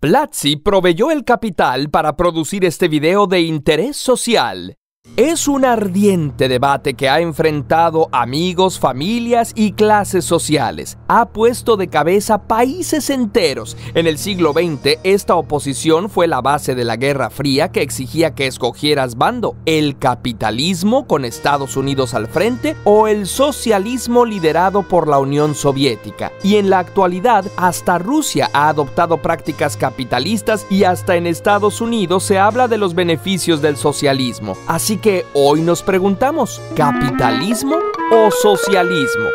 Platzi proveyó el capital para producir este video de interés social. Es un ardiente debate que ha enfrentado amigos, familias y clases sociales. Ha puesto de cabeza países enteros. En el siglo XX, esta oposición fue la base de la Guerra Fría que exigía que escogieras bando: el capitalismo con Estados Unidos al frente o el socialismo liderado por la Unión Soviética. Y en la actualidad, hasta Rusia ha adoptado prácticas capitalistas y hasta en Estados Unidos se habla de los beneficios del socialismo. Así que hoy nos preguntamos, ¿capitalismo o socialismo?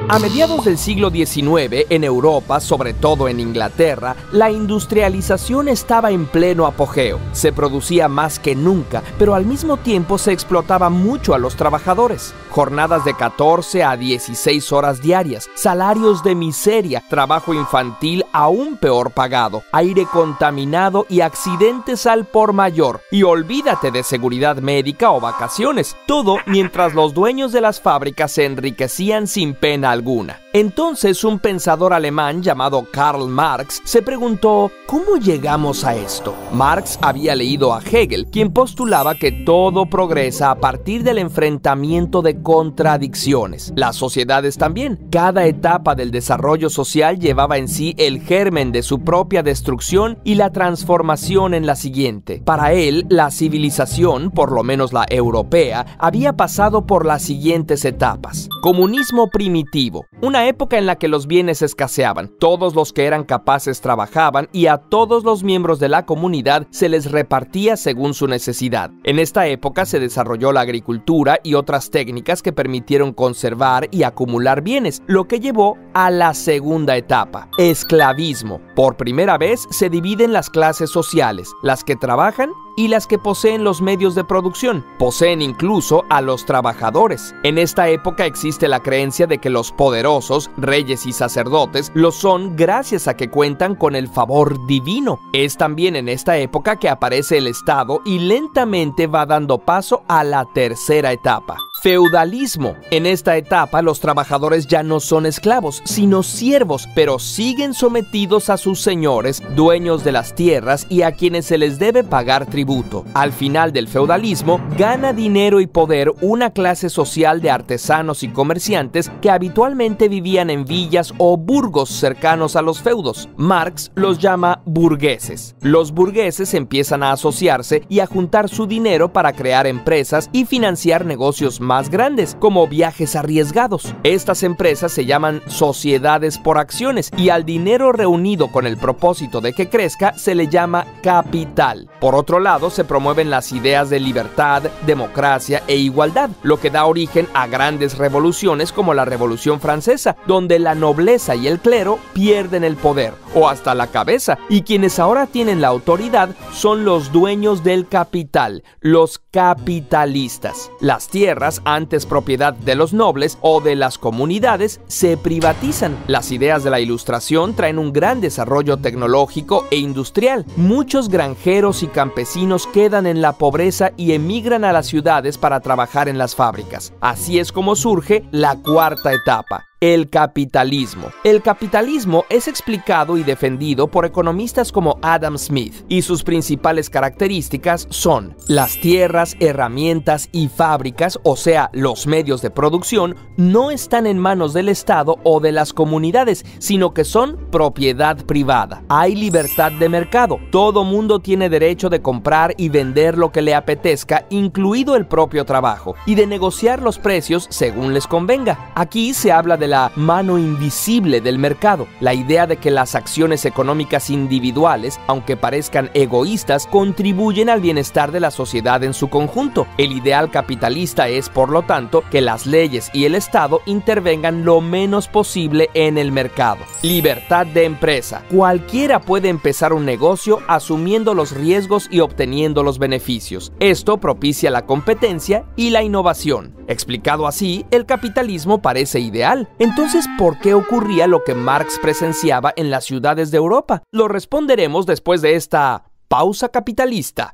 A mediados del siglo XIX, en Europa, sobre todo en Inglaterra, la industrialización estaba en pleno apogeo. Se producía más que nunca, pero al mismo tiempo se explotaba mucho a los trabajadores. Jornadas de 14 a 16 horas diarias, salarios de miseria, trabajo infantil aún peor pagado, aire contaminado y accidentes al por mayor. Y olvídate de seguridad médica o vacaciones. Todo mientras los dueños de las fábricas se enriquecían sin pena alguna. Entonces, un pensador alemán llamado Karl Marx se preguntó, ¿cómo llegamos a esto? Marx había leído a Hegel, quien postulaba que todo progresa a partir del enfrentamiento de contradicciones. Las sociedades también. Cada etapa del desarrollo social llevaba en sí el germen de su propia destrucción y la transformación en la siguiente. Para él, la civilización, por lo menos la europea, había pasado por las siguientes etapas. Comunismo primitivo, una época en la que los bienes escaseaban, todos los que eran capaces trabajaban y a todos los miembros de la comunidad se les repartía según su necesidad. En esta época se desarrolló la agricultura y otras técnicas que permitieron conservar y acumular bienes, lo que llevó a la segunda etapa, esclavismo. Por primera vez se dividen las clases sociales, las que trabajan y las que poseen los medios de producción. Poseen incluso a los trabajadores. En esta época existe la creencia de que los poderosos, reyes y sacerdotes, lo son gracias a que cuentan con el favor divino. Es también en esta época que aparece el Estado y lentamente va dando paso a la tercera etapa. Feudalismo. En esta etapa los trabajadores ya no son esclavos, sino siervos, pero siguen sometidos a sus señores, dueños de las tierras y a quienes se les debe pagar tributo. Al final del feudalismo, gana dinero y poder una clase social de artesanos y comerciantes que habitualmente vivían en villas o burgos cercanos a los feudos. Marx los llama burgueses. Los burgueses empiezan a asociarse y a juntar su dinero para crear empresas y financiar negocios más grandes, como viajes arriesgados. Estas empresas se llaman sociedades por acciones y al dinero reunido con el propósito de que crezca se le llama capital. Por otro lado, se promueven las ideas de libertad, democracia e igualdad, lo que da origen a grandes revoluciones como la Revolución Francesa, donde la nobleza y el clero pierden el poder, o hasta la cabeza, y quienes ahora tienen la autoridad son los dueños del capital, los capitalistas. Las tierras, antes propiedad de los nobles o de las comunidades, se privatizan. Las ideas de la Ilustración traen un gran desarrollo tecnológico e industrial. Muchos granjeros y campesinos quedan en la pobreza y emigran a las ciudades para trabajar en las fábricas. Así es como surge la cuarta etapa, el capitalismo. El capitalismo es explicado y defendido por economistas como Adam Smith, y sus principales características son: las tierras, herramientas y fábricas, o sea, los medios de producción, no están en manos del Estado o de las comunidades, sino que son propiedad privada. Hay libertad de mercado. Todo mundo tiene derecho de comprar y vender lo que le apetezca, incluido el propio trabajo, y de negociar los precios según les convenga. Aquí se habla de la mano invisible del mercado, la idea de que las acciones económicas individuales, aunque parezcan egoístas, contribuyen al bienestar de la sociedad en su conjunto. El ideal capitalista es, por lo tanto, que las leyes y el Estado intervengan lo menos posible en el mercado. Libertad de empresa. Cualquiera puede empezar un negocio asumiendo los riesgos y obteniendo los beneficios. Esto propicia la competencia y la innovación. Explicado así, el capitalismo parece ideal. Entonces, ¿por qué ocurría lo que Marx presenciaba en las ciudades de Europa? Lo responderemos después de esta pausa capitalista.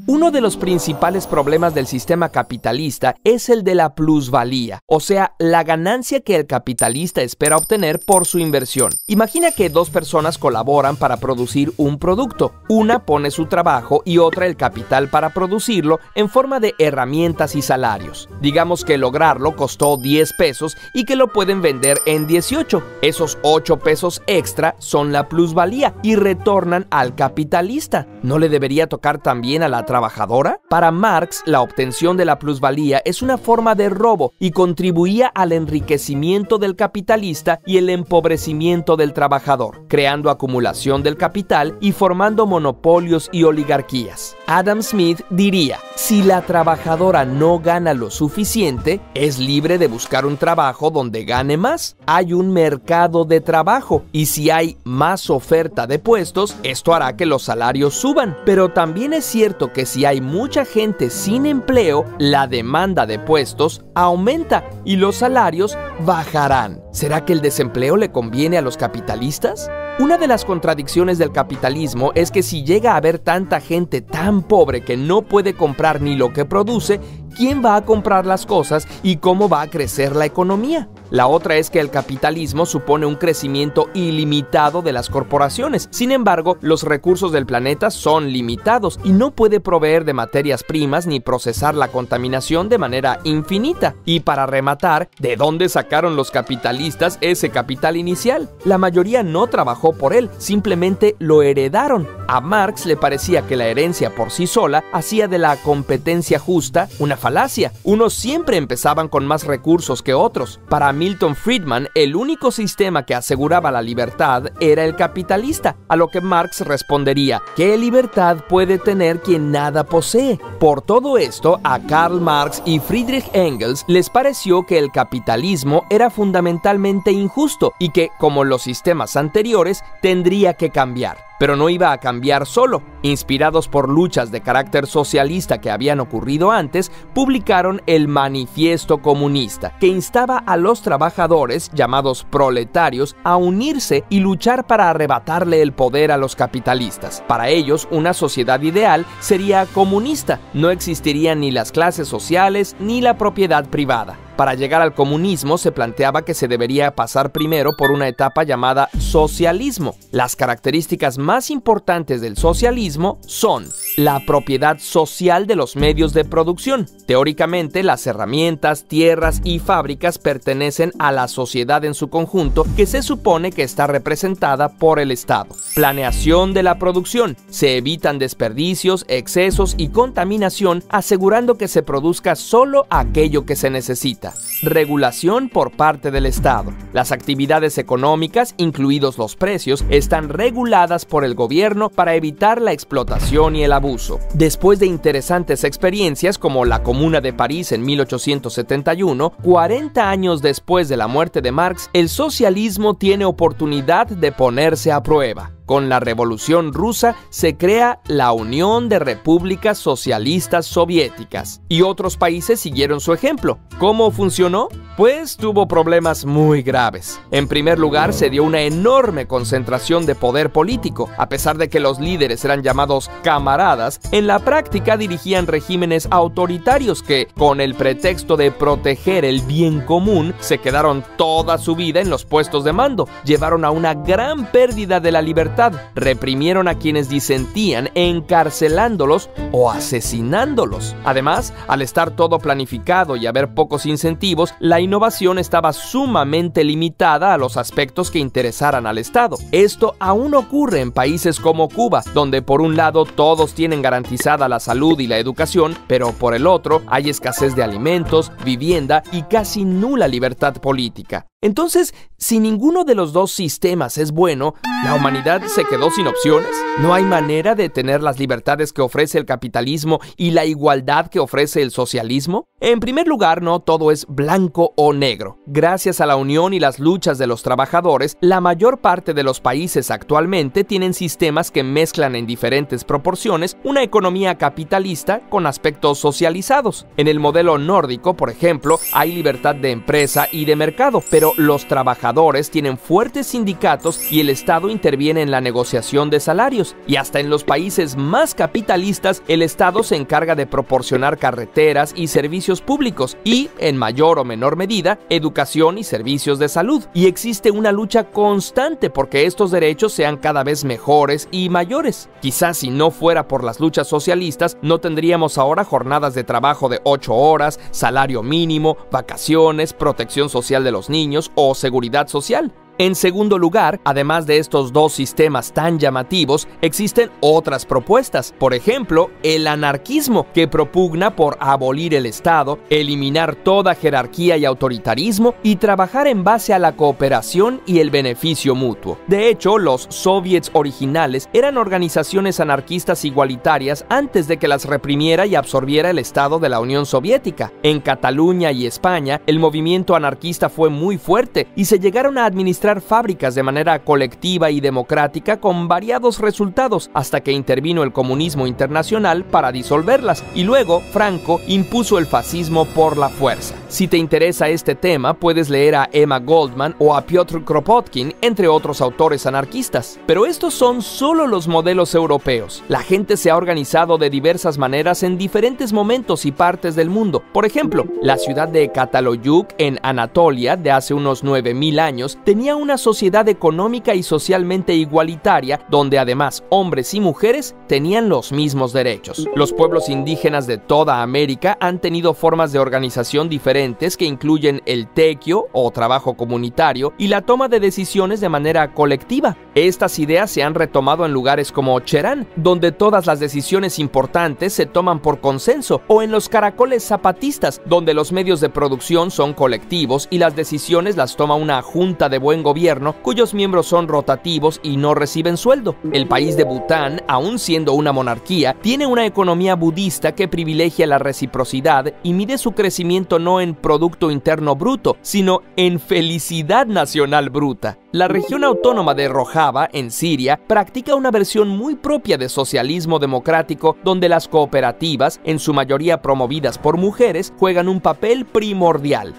Uno de los principales problemas del sistema capitalista es el de la plusvalía, o sea, la ganancia que el capitalista espera obtener por su inversión. Imagina que dos personas colaboran para producir un producto. Una pone su trabajo y otra el capital para producirlo en forma de herramientas y salarios. Digamos que lograrlo costó 10 pesos y que lo pueden vender en 18. Esos 8 pesos extra son la plusvalía y retornan al capitalista. ¿No le debería tocar también a la trabajadora? Para Marx, la obtención de la plusvalía es una forma de robo y contribuía al enriquecimiento del capitalista y el empobrecimiento del trabajador, creando acumulación del capital y formando monopolios y oligarquías. Adam Smith diría: si la trabajadora no gana lo suficiente, es libre de buscar un trabajo donde gane más. Hay un mercado de trabajo y si hay más oferta de puestos, esto hará que los salarios suban. Pero también es cierto que si hay mucha gente sin empleo, la demanda de puestos aumenta y los salarios bajarán. ¿Será que el desempleo le conviene a los capitalistas? Una de las contradicciones del capitalismo es que si llega a haber tanta gente tan pobre que no puede comprar ni lo que produce, ¿quién va a comprar las cosas y cómo va a crecer la economía? La otra es que el capitalismo supone un crecimiento ilimitado de las corporaciones. Sin embargo, los recursos del planeta son limitados y no puede proveer de materias primas ni procesar la contaminación de manera infinita. Y para rematar, ¿de dónde sacaron los capitalistas ese capital inicial? La mayoría no trabajó por él, simplemente lo heredaron. A Marx le parecía que la herencia por sí sola hacía de la competencia justa una falacia. Unos siempre empezaban con más recursos que otros. Para Milton Friedman, el único sistema que aseguraba la libertad era el capitalista, a lo que Marx respondería: ¿qué libertad puede tener quien nada posee? Por todo esto, a Karl Marx y Friedrich Engels les pareció que el capitalismo era fundamentalmente injusto y que, como los sistemas anteriores, tendría que cambiar. Pero no iba a cambiar solo. Inspirados por luchas de carácter socialista que habían ocurrido antes, publicaron el Manifiesto Comunista, que instaba a los trabajadores, llamados proletarios, a unirse y luchar para arrebatarle el poder a los capitalistas. Para ellos, una sociedad ideal sería comunista. No existirían ni las clases sociales ni la propiedad privada. Para llegar al comunismo se planteaba que se debería pasar primero por una etapa llamada socialismo. Las características más importantes del socialismo son la propiedad social de los medios de producción. Teóricamente, las herramientas, tierras y fábricas pertenecen a la sociedad en su conjunto, que se supone que está representada por el Estado. Planeación de la producción. Se evitan desperdicios, excesos y contaminación, asegurando que se produzca solo aquello que se necesita. Regulación por parte del Estado. Las actividades económicas, incluidos los precios, están reguladas por el gobierno para evitar la explotación y el abuso. Después de interesantes experiencias como la Comuna de París en 1871, 40 años después de la muerte de Marx, el socialismo tiene oportunidad de ponerse a prueba. Con la Revolución Rusa se crea la Unión de Repúblicas Socialistas Soviéticas y otros países siguieron su ejemplo. ¿Cómo funcionó? Pues tuvo problemas muy graves. En primer lugar, se dio una enorme concentración de poder político. A pesar de que los líderes eran llamados camaradas, en la práctica dirigían regímenes autoritarios que, con el pretexto de proteger el bien común, se quedaron toda su vida en los puestos de mando. Llevaron a una gran pérdida de la libertad. Reprimieron a quienes disentían, encarcelándolos o asesinándolos. Además, al estar todo planificado y haber pocos incentivos, la innovación estaba sumamente limitada a los aspectos que interesaran al Estado. Esto aún ocurre en países como Cuba, donde por un lado todos tienen garantizada la salud y la educación, pero por el otro hay escasez de alimentos, vivienda y casi nula libertad política. Entonces, si ninguno de los dos sistemas es bueno, ¿la humanidad se quedó sin opciones? ¿No hay manera de tener las libertades que ofrece el capitalismo y la igualdad que ofrece el socialismo? En primer lugar, no todo es blanco o negro. Gracias a la unión y las luchas de los trabajadores, la mayor parte de los países actualmente tienen sistemas que mezclan en diferentes proporciones una economía capitalista con aspectos socializados. En el modelo nórdico, por ejemplo, hay libertad de empresa y de mercado, pero pero los trabajadores tienen fuertes sindicatos y el Estado interviene en la negociación de salarios. Y hasta en los países más capitalistas, el Estado se encarga de proporcionar carreteras y servicios públicos y, en mayor o menor medida, educación y servicios de salud. Y existe una lucha constante porque estos derechos sean cada vez mejores y mayores. Quizás si no fuera por las luchas socialistas, no tendríamos ahora jornadas de trabajo de 8 horas, salario mínimo, vacaciones, protección social de los niños o seguridad social. En segundo lugar, además de estos dos sistemas tan llamativos, existen otras propuestas. Por ejemplo, el anarquismo, que propugna por abolir el Estado, eliminar toda jerarquía y autoritarismo y trabajar en base a la cooperación y el beneficio mutuo. De hecho, los soviets originales eran organizaciones anarquistas igualitarias antes de que las reprimiera y absorbiera el Estado de la Unión Soviética. En Cataluña y España, el movimiento anarquista fue muy fuerte y se llegaron a administrar fábricas de manera colectiva y democrática con variados resultados hasta que intervino el comunismo internacional para disolverlas y luego Franco impuso el fascismo por la fuerza. Si te interesa este tema, puedes leer a Emma Goldman o a Piotr Kropotkin, entre otros autores anarquistas. Pero estos son solo los modelos europeos. La gente se ha organizado de diversas maneras en diferentes momentos y partes del mundo. Por ejemplo, la ciudad de Cataloyuk en Anatolia de hace unos 9000 años tenía una sociedad económica y socialmente igualitaria donde además hombres y mujeres tenían los mismos derechos. Los pueblos indígenas de toda América han tenido formas de organización diferentes que incluyen el tequio o trabajo comunitario y la toma de decisiones de manera colectiva. Estas ideas se han retomado en lugares como Cherán, donde todas las decisiones importantes se toman por consenso, o en los caracoles zapatistas, donde los medios de producción son colectivos y las decisiones las toma una junta de buen gobierno cuyos miembros son rotativos y no reciben sueldo. El país de Bután, aun siendo una monarquía, tiene una economía budista que privilegia la reciprocidad y mide su crecimiento no en Producto Interno Bruto, sino en felicidad nacional bruta. La región autónoma de Rojava, en Siria, practica una versión muy propia de socialismo democrático donde las cooperativas, en su mayoría promovidas por mujeres, juegan un papel primordial.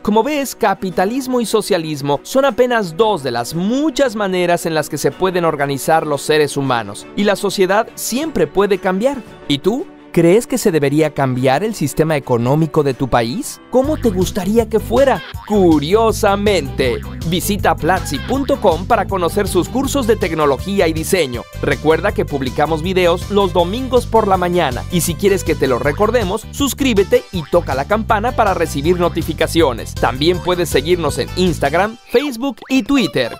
Como ves, capitalismo y socialismo son apenas dos de las muchas maneras en las que se pueden organizar los seres humanos, y la sociedad siempre puede cambiar. ¿Y tú? ¿Crees que se debería cambiar el sistema económico de tu país? ¿Cómo te gustaría que fuera? Curiosamente, visita platzi.com para conocer sus cursos de tecnología y diseño. Recuerda que publicamos videos los domingos por la mañana y si quieres que te lo recordemos, suscríbete y toca la campana para recibir notificaciones. También puedes seguirnos en Instagram, Facebook y Twitter.